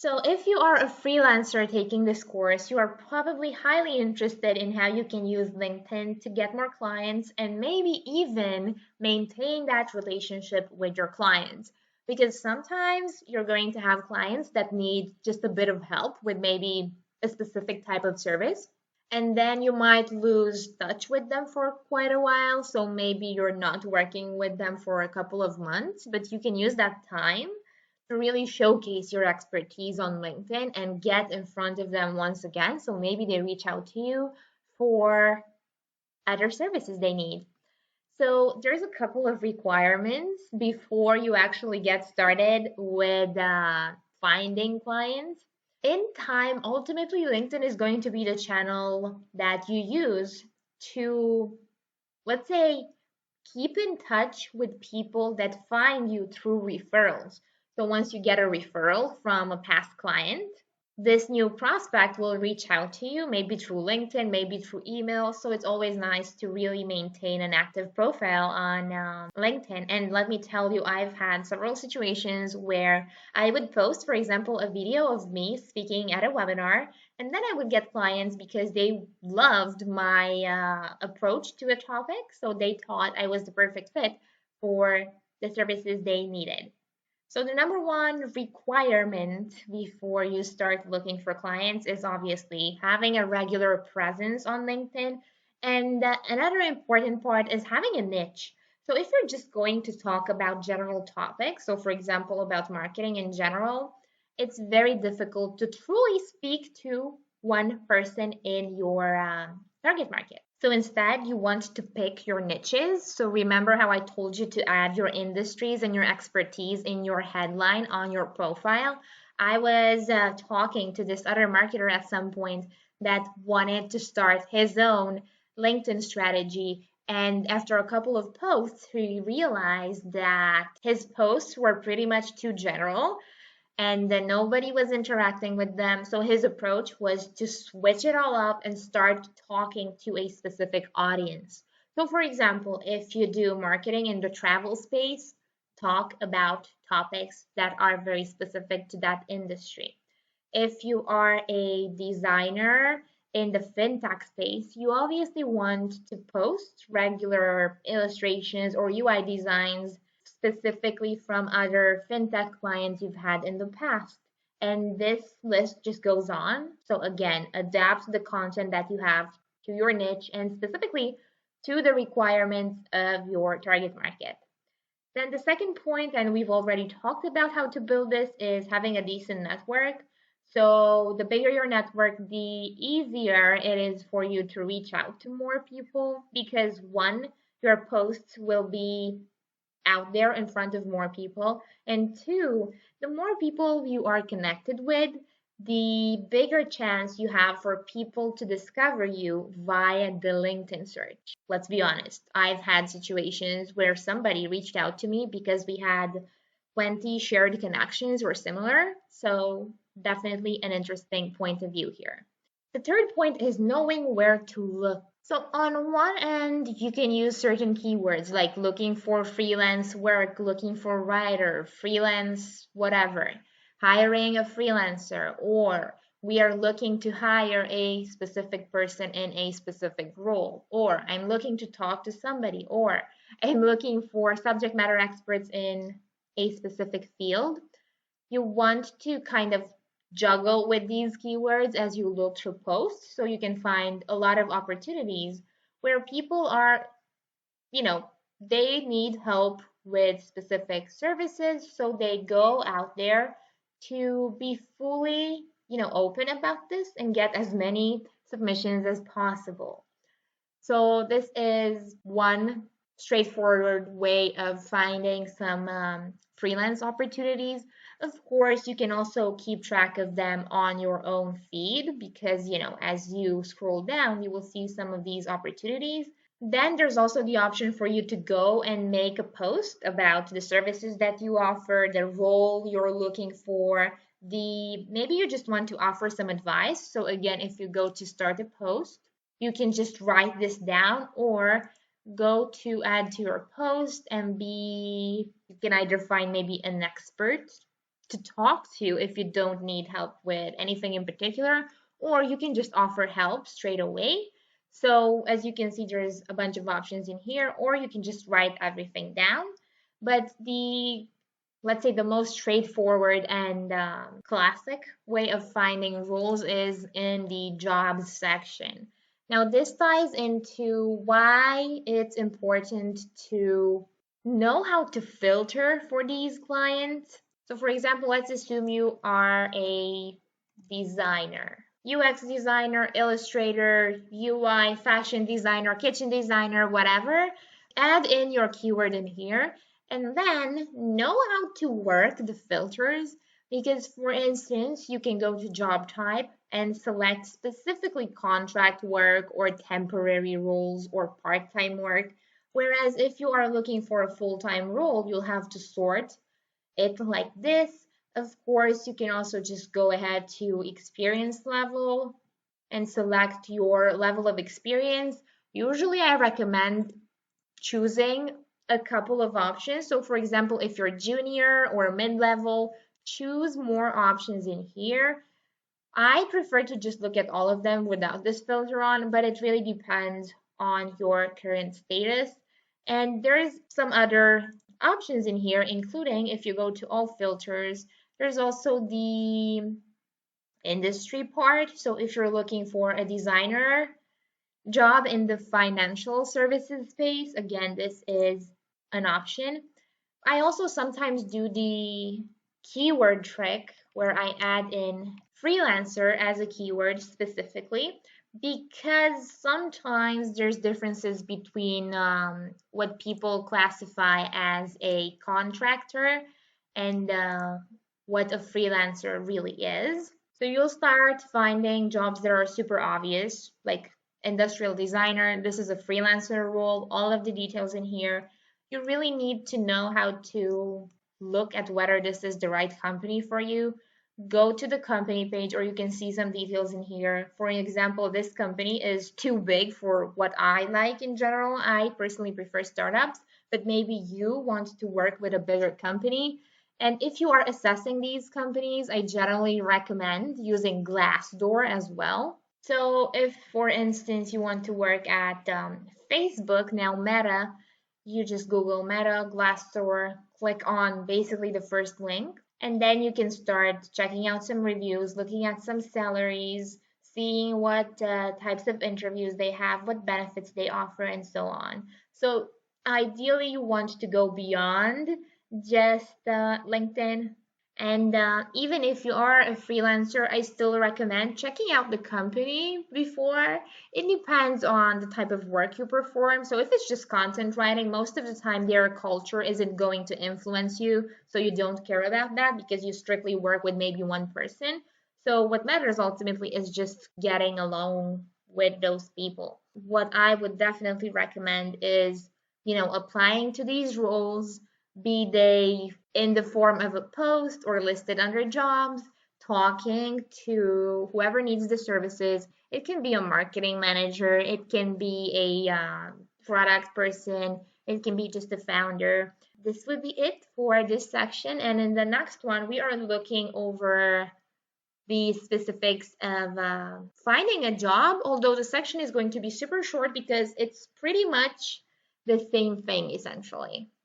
So if you are a freelancer taking this course, you are probably highly interested in how you can use LinkedIn to get more clients and maybe even maintain that relationship with your clients. Because sometimes you're going to have clients that need just a bit of help with maybe a specific type of service. And then you might lose touch with them for quite a while. So maybe you're not working with them for a couple of months, but you can use that time to really showcase your expertise on LinkedIn and get in front of them once again. So maybe they reach out to you for other services they need. So there's a couple of requirements before you actually get started with finding clients. In time, ultimately, LinkedIn is going to be the channel that you use to, let's say, keep in touch with people that find you through referrals. So once you get a referral from a past client, this new prospect will reach out to you, maybe through LinkedIn, maybe through email. So it's always nice to really maintain an active profile on LinkedIn. And let me tell you, I've had several situations where I would post, for example, a video of me speaking at a webinar, and then I would get clients because they loved my approach to a topic. So they thought I was the perfect fit for the services they needed. So the number one requirement before you start looking for clients is obviously having a regular presence on LinkedIn. And another important part is having a niche. So if you're just going to talk about general topics, so for example, about marketing in general, it's very difficult to truly speak to one person in your target market. So instead, you want to pick your niches. So remember how I told you to add your industries and your expertise in your headline on your profile? I was talking to this other marketer at some point that wanted to start his own LinkedIn strategy. And after a couple of posts, he realized that his posts were pretty much too general and then nobody was interacting with them. So his approach was to switch it all up and start talking to a specific audience. So, for example, if you do marketing in the travel space, talk about topics that are very specific to that industry. If you are a designer in the fintech space, you obviously want to post regular illustrations or UI designs specifically from other fintech clients you've had in the past. And this list just goes on. So again, adapt the content that you have to your niche and specifically to the requirements of your target market. Then the second point, and we've already talked about how to build this, is having a decent network. So the bigger your network, the easier it is for you to reach out to more people because one, your posts will be out there in front of more people. And two, the more people you are connected with, the bigger chance you have for people to discover you via the LinkedIn search. Let's be honest, I've had situations where somebody reached out to me because we had 20 shared connections or similar. So, definitely an interesting point of view here. The third point is knowing where to look. So on one end, you can use certain keywords like looking for freelance work, looking for writer, freelance, whatever, hiring a freelancer, or we are looking to hire a specific person in a specific role, or I'm looking to talk to somebody, or I'm looking for subject matter experts in a specific field. You want to kind of juggle with these keywords as you look through posts so you can find a lot of opportunities where people are, you know, they need help with specific services, so they go out there to be fully, open about this and get as many submissions as possible. So this is one straightforward way of finding some freelance opportunities. Of course, you can also keep track of them on your own feed because, as you scroll down, you will see some of these opportunities. Then there's also the option for you to go and make a post about the services that you offer, the role you're looking for, maybe you just want to offer some advice. So again, if you go to start a post, you can just write this down or go to add to your post and you can either find maybe an expert to talk to if you don't need help with anything in particular, or you can just offer help straight away. So as you can see, there's a bunch of options in here, or you can just write everything down. But let's say the most straightforward and classic way of finding roles is in the jobs section. Now, this ties into why it's important to know how to filter for these clients. So, for example, let's assume you are a designer, UX designer, illustrator, UI, fashion designer, kitchen designer, whatever. Add in your keyword in here and then know how to work the filters, because for instance, you can go to job type and select specifically contract work or temporary roles or part-time work. Whereas if you are looking for a full-time role, you'll have to sort it like this. Of course, you can also just go ahead to experience level and select your level of experience. Usually I recommend choosing a couple of options. So for example, if you're junior or mid-level, choose more options in here. I prefer to just look at all of them without this filter on, but it really depends on your current status. And there's some other options in here, including if you go to all filters, there's also the industry part. So if you're looking for a designer job in the financial services space, again, this is an option. I also sometimes do the keyword trick where I add in freelancer as a keyword specifically, because sometimes there's differences between what people classify as a contractor and what a freelancer really is. So you'll start finding jobs that are super obvious, like industrial designer. This is a freelancer role, all of the details in here. You really need to know how to look at whether this is the right company for you. Go to the company page, or you can see some details in here. For example, this company is too big for what I like in general. I personally prefer startups, but maybe you want to work with a bigger company. And if you are assessing these companies, I generally recommend using Glassdoor as well. So if, for instance, you want to work at Facebook, now Meta, you just Google Meta, Glassdoor, click on basically the first link, and then you can start checking out some reviews, looking at some salaries, seeing what types of interviews they have, what benefits they offer, and so on. So ideally, you want to go beyond just LinkedIn. And even if you are a freelancer, I still recommend checking out the company before. It depends on the type of work you perform. So if it's just content writing, most of the time their culture isn't going to influence you. So you don't care about that because you strictly work with maybe one person. So what matters ultimately is just getting along with those people. What I would definitely recommend is, applying to these roles, be they in the form of a post or listed under jobs, talking to whoever needs the services. It can be a marketing manager, it can be a product person, it can be just a founder. This would be it for this section. And in the next one, we are looking over the specifics of finding a job, although the section is going to be super short because it's pretty much the same thing essentially.